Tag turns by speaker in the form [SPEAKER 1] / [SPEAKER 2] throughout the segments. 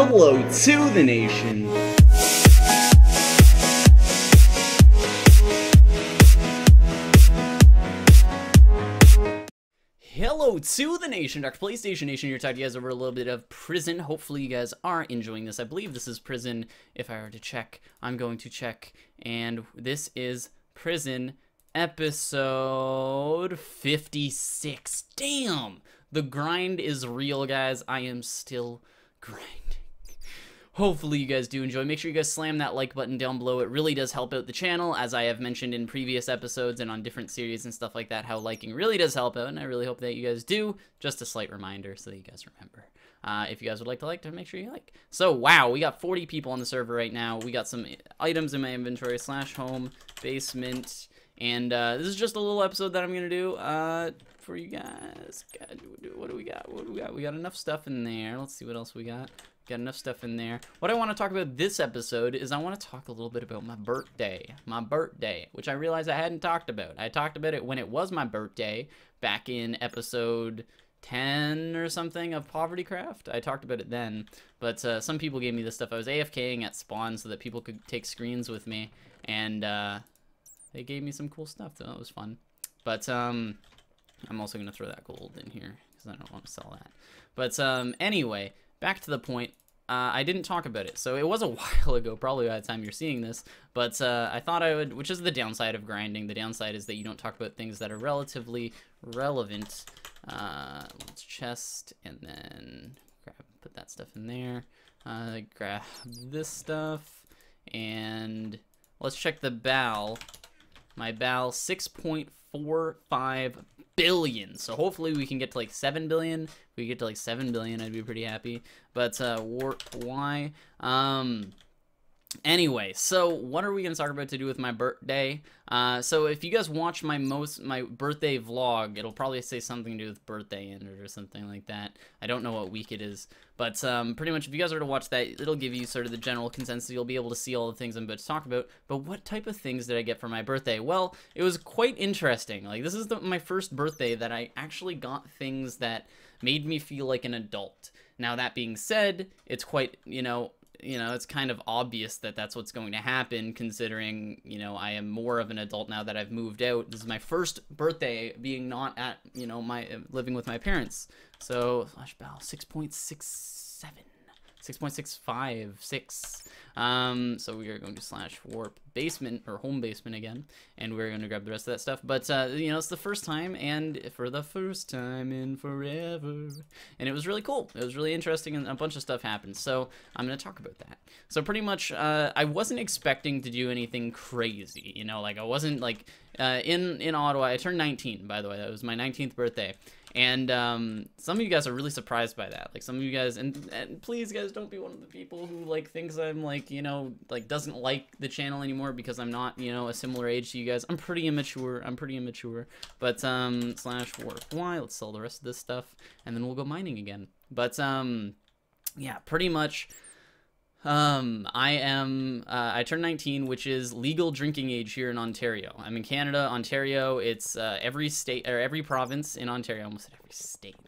[SPEAKER 1] Hello to the nation. Hello to the nation, DrPlaystation Nation here, talking to you guys over a little bit of Prison. Hopefully you guys are enjoying this. I believe this is Prison. If I were to check, I'm going to check. And this is Prison episode 56. Damn! The grind is real, guys. I am still grinding. Hopefully you guys do enjoy. Make sure you guys slam that like button down below. It really does help out the channel, as I have mentioned in previous episodes and on different series and stuff like that, how liking really does help out, and I really hope that you guys do. Just a slight reminder so that you guys remember. If you guys would like to make sure you like. So, wow, we got 40 people on the server right now. We got some items in my inventory, /home, basement, and this is just a little episode that I'm going to do for you guys. God, what do we got? What do we got? We got enough stuff in there. Let's see what else we got. Got enough stuff in there. What I want to talk about this episode is I want to talk a little bit about my birthday, which I realized I hadn't talked about. I talked about it when it was my birthday, back in episode 10 or something of Poverty Craft. I talked about it then, but some people gave me this stuff. I was AFKing at spawn so that people could take screens with me, and they gave me some cool stuff, so that was fun. But I'm also going to throw that gold in here because I don't want to sell that. But anyway, back to the point. I didn't talk about it, so it was a while ago, probably by the time you're seeing this, but I thought I would, which is the downside of grinding. The downside is that you don't talk about things that are relatively relevant. Let's chest, and then put that stuff in there. Grab this stuff, and let's check the BAL. My BAL, 6.45 billion. So hopefully we can get to like 7 billion. If we get to like 7 billion, I'd be pretty happy. But warp Y. Anyway, so what are we gonna talk about to do with my birthday? So if you guys watch my birthday vlog, it'll probably say something to do with birthday in it or something like that. I don't know what week it is, but pretty much if you guys were to watch that, it'll give you sort of the general consensus. You'll be able to see all the things I'm about to talk about. But what type of things did I get for my birthday? Well, it was quite interesting. Like, this is my first birthday that I actually got things that made me feel like an adult. Now, that being said, it's quite, it's kind of obvious that that's what's going to happen, considering, I am more of an adult now that I've moved out. This is my first birthday being not at, living with my parents. So, /BAL, 6.67, 6.656. So we are going to /warp basement, or home basement again, and we're going to grab the rest of that stuff. But, it's the first time, and for the first time in forever. And it was really cool. It was really interesting, and a bunch of stuff happened. So I'm going to talk about that. So pretty much, I wasn't expecting to do anything crazy, like I wasn't like, in Ottawa. I turned 19, by the way. That was my 19th birthday. And some of you guys are really surprised by that. Like, some of you guys, and please guys, don't be one of the people who like thinks I'm like, doesn't like the channel anymore because I'm not, a similar age to you guys. I'm pretty immature. But /warp Y, let's sell the rest of this stuff, and then we'll go mining again. But yeah, pretty much. I turned 19, which is legal drinking age here in Ontario. I'm in Canada, Ontario. It's every state, or every province in Ontario. I almost said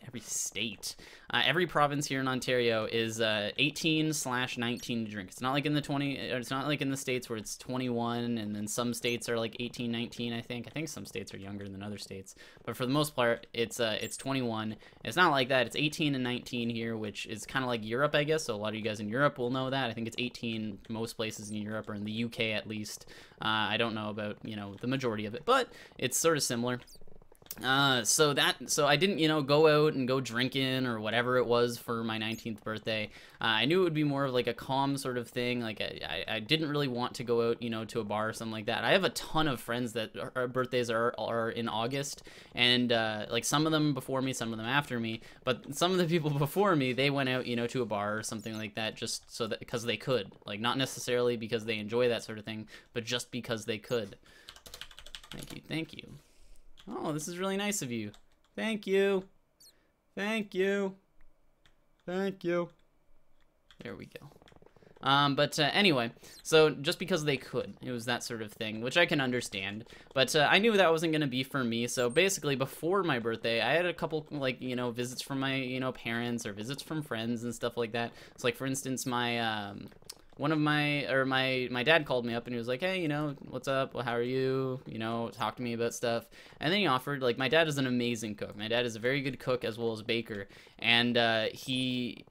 [SPEAKER 1] every state. Every province here in Ontario is 18/19 to drink. It's not like in the it's not like in the states where it's 21, and then some states are like 18, 19. I think some states are younger than other states, but for the most part, it's 21. It's not like that. It's 18 and 19 here, which is kind of like Europe, I guess. So a lot of you guys in Europe will know that. I think it's 18 most places in Europe, or in the UK at least. I don't know about, the majority of it, but it's sort of similar. So I didn't, go out and go drinking or whatever it was for my 19th birthday. I knew it would be more of like a calm sort of thing. Like, I didn't really want to go out, to a bar or something like that. I have a ton of friends that our birthdays are in August, and like some of them before me, some of them after me, but some of the people before me, they went out, to a bar or something like that, just so that, because they could, like, not necessarily because they enjoy that sort of thing, but just because they could. Thank you. Oh, this is really nice of you. Thank you. There we go. But anyway, so just because they could, it was that sort of thing, which I can understand. But I knew that wasn't gonna be for me. So basically, before my birthday, I had a couple like visits from my parents or visits from friends and stuff like that. So like for instance, my one of my dad called me up and he was like, hey, what's up? Well, how are you? Talk to me about stuff. And then he offered, like, my dad is an amazing cook. My dad is a very good cook as well as baker. And he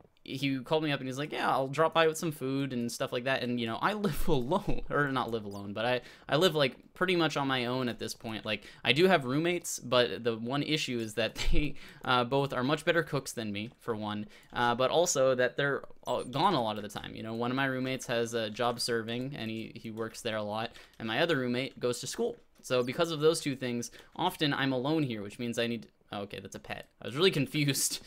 [SPEAKER 1] called me up and he's like, yeah, I'll drop by with some food and stuff like that. And, I live alone, or not live alone, but I live like pretty much on my own at this point. Like, I do have roommates, but the one issue is that they both are much better cooks than me, for one, but also that they're gone a lot of the time. One of my roommates has a job serving and he works there a lot, and my other roommate goes to school. So because of those two things, often I'm alone here, which means I need to... Oh, okay, that's a pet. I was really confused,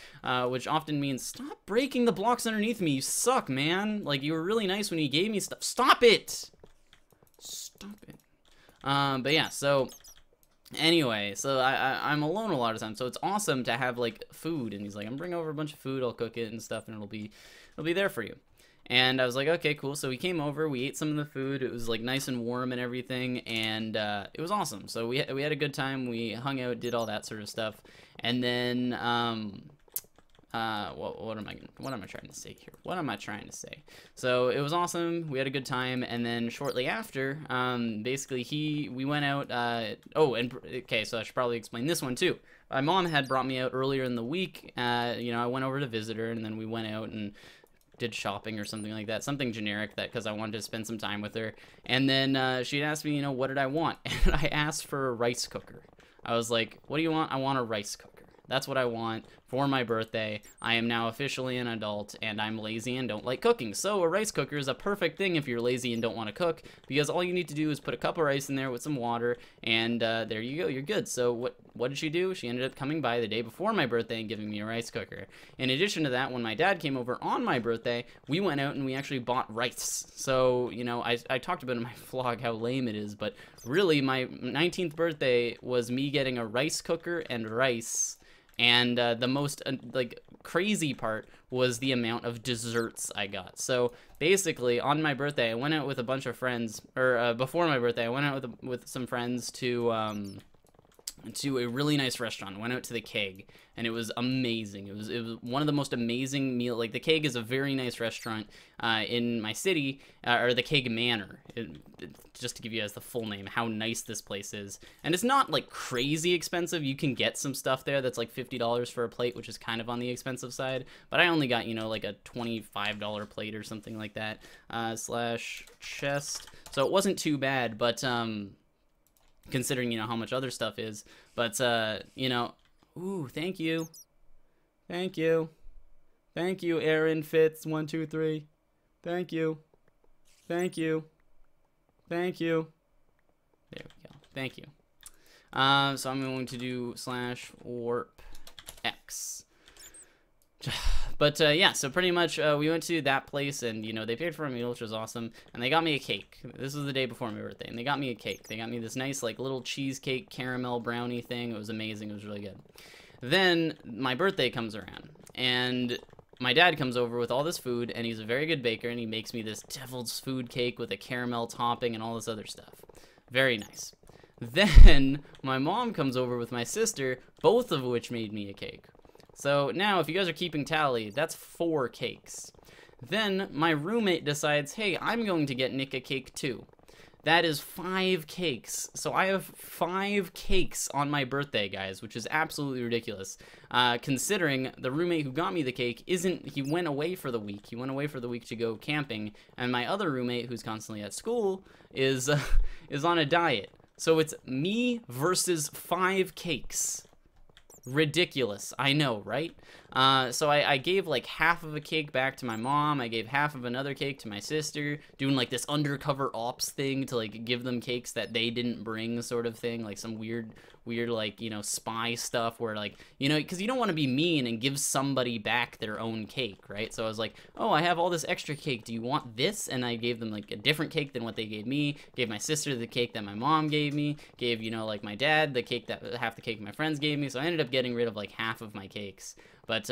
[SPEAKER 1] which often means, stop breaking the blocks underneath me, you suck, man. Like, you were really nice when you gave me stuff. Stop it! Stop it. But yeah, so... Anyway, so I'm alone a lot of times, so it's awesome to have, like, food, and he's like, I'm bringing over a bunch of food, I'll cook it and stuff, and it'll be there for you. And I was like, okay, cool. So we came over, we ate some of the food. It was like nice and warm and everything, and it was awesome. So we had a good time. We hung out, did all that sort of stuff, and then what am I trying to say here? What am I trying to say? So it was awesome. We had a good time, and then shortly after, basically we went out. Okay, so I should probably explain this one too. My mom had brought me out earlier in the week. I went over to visit her, and then we went out and did shopping or something like that, something generic, that because I wanted to spend some time with her. And then she'd asked me, what did I want? And I asked for a rice cooker. I was like, what do you want? I want a rice cooker. That's what I want for my birthday. I am now officially an adult, and I'm lazy and don't like cooking. So a rice cooker is a perfect thing if you're lazy and don't want to cook, because all you need to do is put a cup of rice in there with some water, and there you go, you're good. So what did she do? She ended up coming by the day before my birthday and giving me a rice cooker. In addition to that, when my dad came over on my birthday, we went out and we actually bought rice. So, I talked about in my vlog how lame it is, but really my 19th birthday was me getting a rice cooker and rice. And the most crazy part was the amount of desserts I got. So basically, on my birthday, I went out with a bunch of friends, or before my birthday, I went out with some friends to a really nice restaurant. I went out to the Keg, and it was amazing. It was one of the most amazing meal. Like, the Keg is a very nice restaurant in my city, or the Keg Manor. Just to give you guys the full name, how nice this place is. And it's not like crazy expensive. You can get some stuff there that's like $50 for a plate, which is kind of on the expensive side. But I only got, like a $25 plate or something like that, slash chest. So it wasn't too bad, but considering, how much other stuff is. But, ooh, thank you. Thank you. Thank you, Aaron Fitz, 123. Thank you. Thank you. Thank you. There we go. Thank you. So I'm going to do slash warp X. But yeah, so pretty much we went to that place, and they paid for a meal, which was awesome, and they got me a cake. This was the day before my birthday, and they got me a cake. They got me this nice like little cheesecake caramel brownie thing. It was amazing. It was really good. Then my birthday comes around, and my dad comes over with all this food, and he's a very good baker, and he makes me this devil's food cake with a caramel topping and all this other stuff. Very nice. Then my mom comes over with my sister, both of which made me a cake. So now, if you guys are keeping tally, that's 4 cakes. Then my roommate decides, hey, I'm going to get Nick a cake too. That is 5 cakes. So I have 5 cakes on my birthday, guys, which is absolutely ridiculous. Considering the roommate who got me the cake he went away for the week. He went away for the week to go camping, and my other roommate, who's constantly at school, is on a diet. So it's me versus 5 cakes. Ridiculous. I know, right? So I gave like half of a cake back to my mom. I gave half of another cake to my sister, doing like this undercover ops thing to like give them cakes that they didn't bring, sort of thing, like some weird like, spy stuff where like, because you don't want to be mean and give somebody back their own cake, right? So I was like, oh, I have all this extra cake. Do you want this? And I gave them like a different cake than what they gave me. Gave my sister the cake that my mom gave me. Gave, like my dad the cake half the cake my friends gave me. So I ended up getting rid of like half of my cakes. But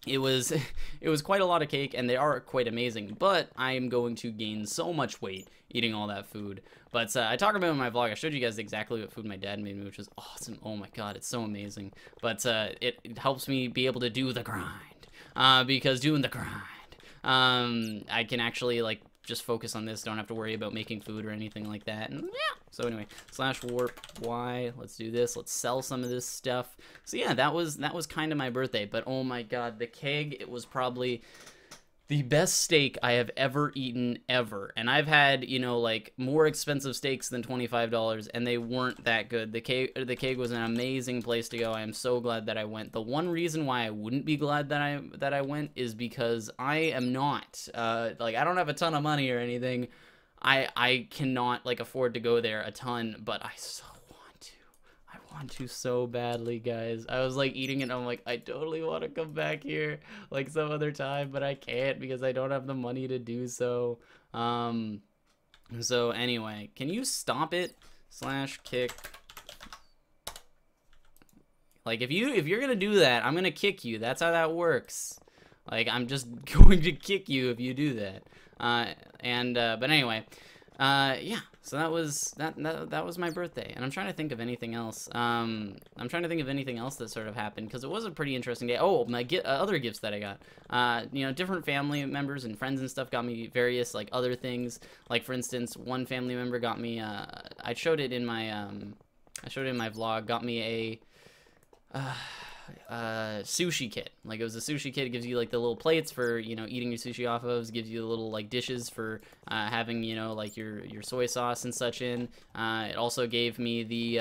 [SPEAKER 1] it was it was quite a lot of cake, and they are quite amazing, but I am going to gain so much weight eating all that food. But I talk about it in my vlog. I showed you guys exactly what food my dad made me, which was awesome. Oh my god, it's so amazing. But it helps me be able to do the grind, because doing the grind, I can actually like just focus on this, don't have to worry about making food or anything like that. And yeah, so anyway, /warp Y, let's do this, let's sell some of this stuff. So yeah, that was kind of my birthday. But oh my god, the keg, it was probably the best steak I have ever eaten ever. And I've had, you know, like more expensive steaks than $25, and they weren't that good. The keg was an amazing place to go. I am so glad that I went. The one reason why I wouldn't be glad that I went is because I am not like, I don't have a ton of money or anything. I cannot like afford to go there a ton, but I want to so badly, guys. I was like eating it and I'm like, I totally want to come back here like some other time, but I can't because I don't have the money to do so. So anyway, can you stop it? /kick. Like if you're gonna do that, I'm gonna kick you. That's how that works. Like I'm just going to kick you if you do that. But anyway, yeah. So that was my birthday, and I'm trying to think of anything else. I'm trying to think of anything else that sort of happened, because it was a pretty interesting day. Oh, my other gifts that I got. You know, different family members and friends and stuff got me various like other things. Like for instance, one family member got me. I showed it in my vlog. Got me a sushi kit. Like it was a sushi kit. It gives you like the little plates for, you know, eating your sushi off of. It gives you the little like dishes for having, you know, like your soy sauce and such in. It also gave me the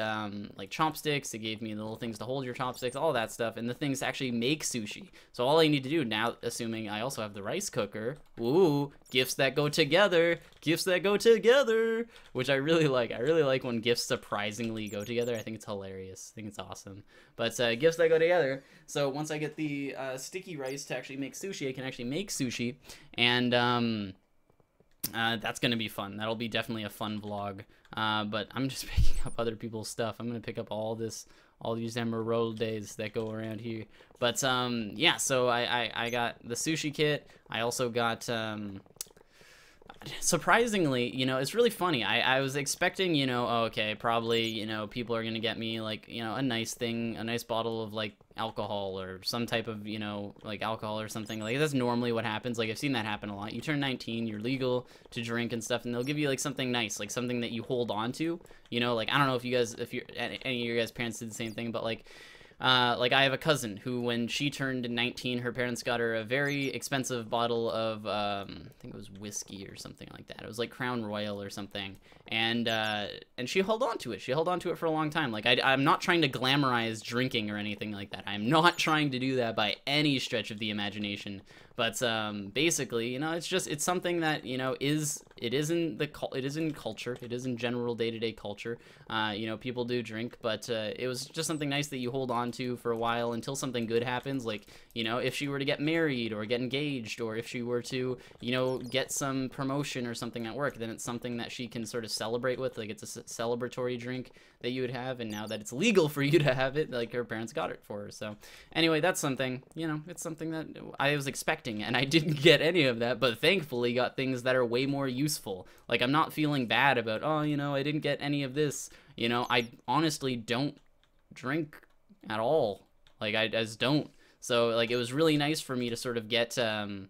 [SPEAKER 1] like chopsticks. It gave me the little things to hold your chopsticks, all that stuff, and the things to actually make sushi. So all I need to do now, assuming I also have the rice cooker, ooh, gifts that go together, which I really like. I really like when gifts surprisingly go together. I think it's hilarious. I think it's awesome. But gifts that go together. So once I get the sticky rice to actually make sushi, I can actually make sushi, and that's gonna be fun. That'll be definitely a fun vlog. But I'm just picking up other people's stuff. I'm gonna pick up all these emeralds that go around here. But yeah, so I got the sushi kit. I also got surprisingly, you know, it's really funny. I was expecting, you know, oh, okay, probably, you know, people are gonna get me like, you know, a nice bottle of like alcohol or some type of, you know, like alcohol or something. Like that's normally what happens. Like I've seen that happen a lot. You turn 19, you're legal to drink and stuff, and they'll give you like something nice, like something that you hold on to, you know. Like I don't know if any of your guys' parents did the same thing, but like I have a cousin who, when she turned 19, her parents got her a very expensive bottle of, I think it was whiskey or something like that. It was like Crown Royal or something. And she held on to it. She held on to it for a long time. Like, I'm not trying to glamorize drinking or anything like that. I'm not trying to do that by any stretch of the imagination. But basically, you know, it's something that, you know, it is in culture. It is in general day-to-day culture. You know, people do drink, but it was just something nice that you hold on to for a while until something good happens. Like, you know, if she were to get married or get engaged, or if she were to, you know, get some promotion or something at work, then it's something that she can sort of celebrate with. Like, it's a celebratory drink that you would have, and now that it's legal for you to have it, like, her parents got it for her. So anyway, that's something, you know, it's something that I was expecting, and I didn't get any of that, but thankfully got things that are way more useful. Like, I'm not feeling bad about, oh, you know, I didn't get any of this. You know, I honestly don't drink at all. Like, I just don't. So, like, it was really nice for me to sort of get, I'm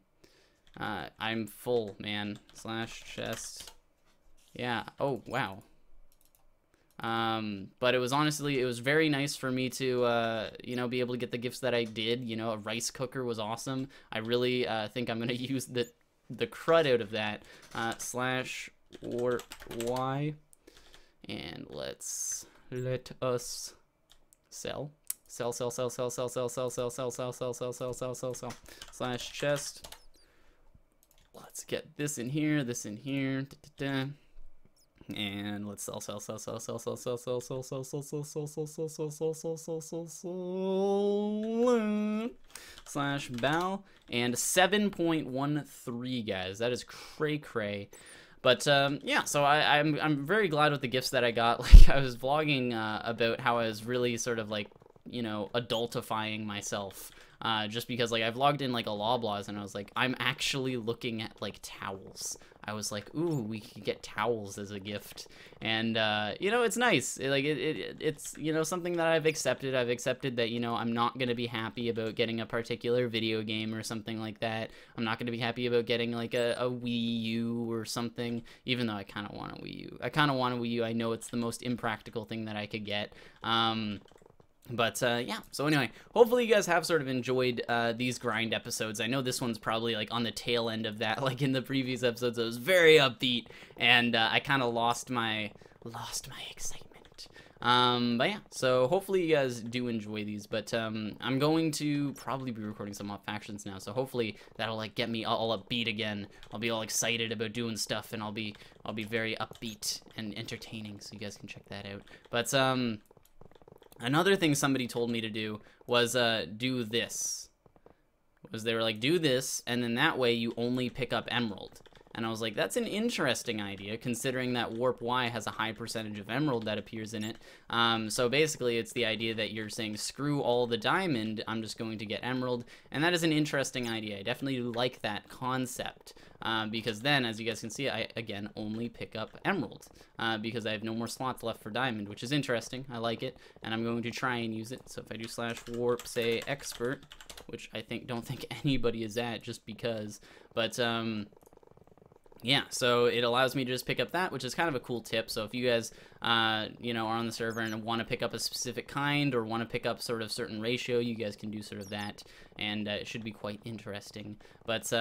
[SPEAKER 1] full, man, /chest. Yeah, oh, wow. But it was very nice for me to, you know, be able to get the gifts that I did. You know, a rice cooker was awesome. I really, think I'm gonna use the crud out of that. /warp Y. And let us sell. /chest. Let's get this in here, and let's sell /bow, and 7.13, guys. That is cray. But yeah, so I'm very glad with the gifts that I got. Like, I was vlogging about how I was really sort of like, you know, adultifying myself just because like I've logged in like a Loblaws and I was like, I'm actually looking at like towels. I was like, ooh, we could get towels as a gift, and you know, it's nice. It's you know, something that I've accepted. I've accepted that, you know, I'm not gonna be happy about getting a particular video game or something like that. I'm not gonna be happy about getting like a Wii U or something, even though I kind of want a Wii U. I kind of want a Wii U. I know it's the most impractical thing that I could get. But yeah, so anyway, hopefully you guys have sort of enjoyed these grind episodes. I know this one's probably like on the tail end of that. Like in the previous episodes, it was very upbeat, and I kind of lost my excitement. But yeah, so hopefully you guys do enjoy these. But I'm going to probably be recording some off factions now, so hopefully that'll like get me all upbeat again. I'll be all excited about doing stuff, and I'll be very upbeat and entertaining, so you guys can check that out. But another thing somebody told me to do was do this. They were like, do this, and then that way you only pick up emerald. And I was like, that's an interesting idea, considering that Warp Y has a high percentage of emerald that appears in it. So basically, it's the idea that you're saying, screw all the diamond, I'm just going to get emerald. And that is an interesting idea. I definitely like that concept. Because then, as you guys can see, I, again, only pick up emerald. Because I have no more slots left for diamond, which is interesting. I like it. And I'm going to try and use it. So if I do /warp, say, expert, which I don't think anybody is at, just because. But, yeah, so it allows me to just pick up that, which is kind of a cool tip. So if you guys, you know, are on the server and want to pick up a specific kind or want to pick up sort of certain ratio, you guys can do sort of that, and it should be quite interesting. But,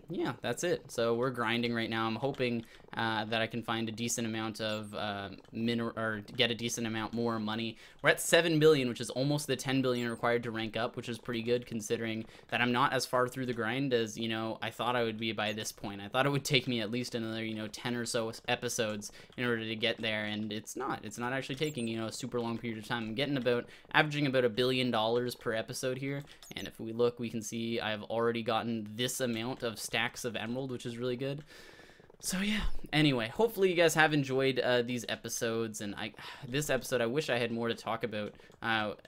[SPEAKER 1] yeah, that's it. So we're grinding right now. I'm hoping that I can find a decent amount of or get a decent amount more money. We're at 7 billion, which is almost the 10 billion required to rank up, which is pretty good considering that I'm not as far through the grind as, you know, I thought I would be by this point. I thought it would take me at least another, you know, 10 or so episodes in order to get there, and it's not. It's not actually taking, you know, a super long period of time. I'm getting averaging about $1 billion per episode here, and if we look, we can see I've already gotten this amount of stacks of emerald, which is really good. So yeah, anyway, hopefully you guys have enjoyed these episodes, and this episode I wish I had more to talk about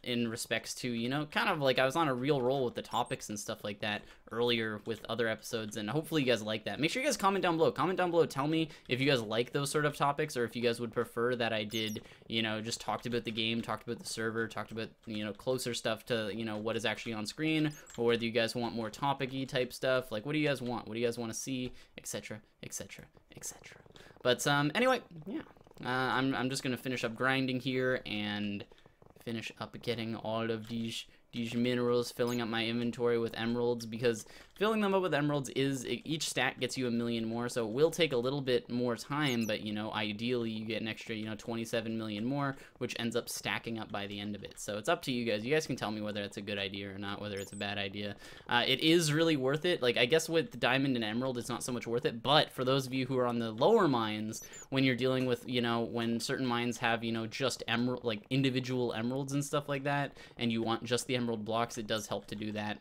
[SPEAKER 1] in respects to, you know, kind of like I was on a real roll with the topics and stuff like that earlier with other episodes, and hopefully you guys like that. Make sure you guys comment down below, tell me if you guys like those sort of topics, or if you guys would prefer that I did, you know, just talked about the game, talked about the server, talked about, you know, closer stuff to, you know, what is actually on screen, or whether you guys want more topic-y type stuff. Like, what do you guys want? What do you guys want to see, etc, etc, etc. But anyway, yeah, I'm just gonna finish up grinding here and finish up getting all of these minerals, filling up my inventory with emeralds, because filling them up with emeralds each stack gets you 1 million more, so it will take a little bit more time, but, you know, ideally you get an extra, you know, 27 million more, which ends up stacking up by the end of it. So it's up to you guys. You guys can tell me whether it's a good idea or not, whether it's a bad idea. It is really worth it. Like, I guess with diamond and emerald it's not so much worth it, but for those of you who are on the lower mines, when you're dealing with, you know, when certain mines have, you know, just emerald, like individual emeralds and stuff like that, and you want just the emerald blocks, it does help to do that.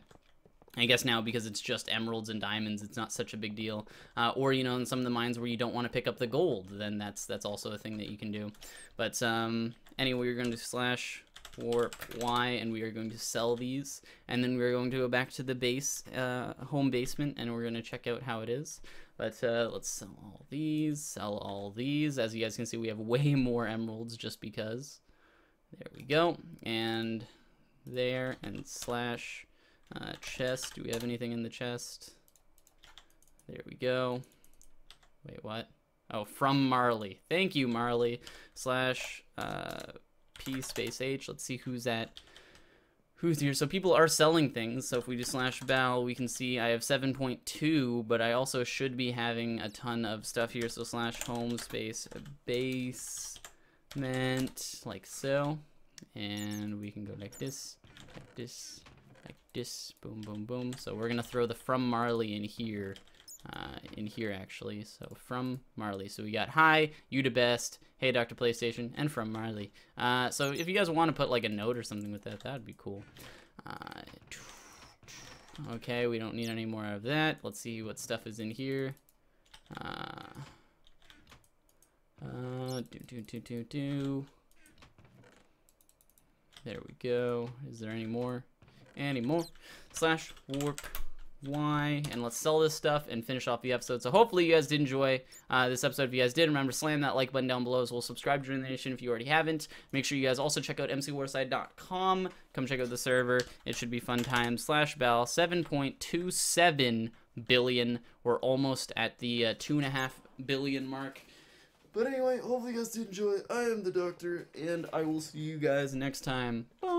[SPEAKER 1] I guess now, because it's just emeralds and diamonds, it's not such a big deal. Or, you know, in some of the mines where you don't want to pick up the gold, then that's also a thing that you can do. But anyway, we're going to /warp Y, and we are going to sell these, and then we're going to go back to the base, home basement, and we're going to check out how it is. But let's sell all these. As you guys can see, we have way more emeralds just because. There we go. And there, and chest. Do we have anything in the chest? There we go. Wait, what? Oh, from Marley. Thank you, Marley. /P space H. Let's see who's here. So people are selling things. So if we do /bal, we can see I have 7.2, but I also should be having a ton of stuff here. So /home space basement, like so. And we can go like this, like this, like this, boom, boom, boom. So we're gonna throw the from Marley in here actually. So from Marley. So we got hi, you the best, hey DrPlaystation, and from Marley. So if you guys want to put like a note or something with that, that'd be cool. Okay, we don't need any more of that. Let's see what stuff is in here. There we go. Is there any more? anymore. /warp Y, and let's sell this stuff and finish off the episode. So hopefully you guys did enjoy this episode. If you guys did, remember, slam that like button down below as well. Subscribe to Join the Nation if you already haven't. Make sure you guys also check out mcwarside.com. Come check out the server. It should be fun times. /bal 7.27 billion. We're almost at the 2.5 billion mark. But anyway, hopefully you guys did enjoy. I am the Doctor, and I will see you guys next time. Bye.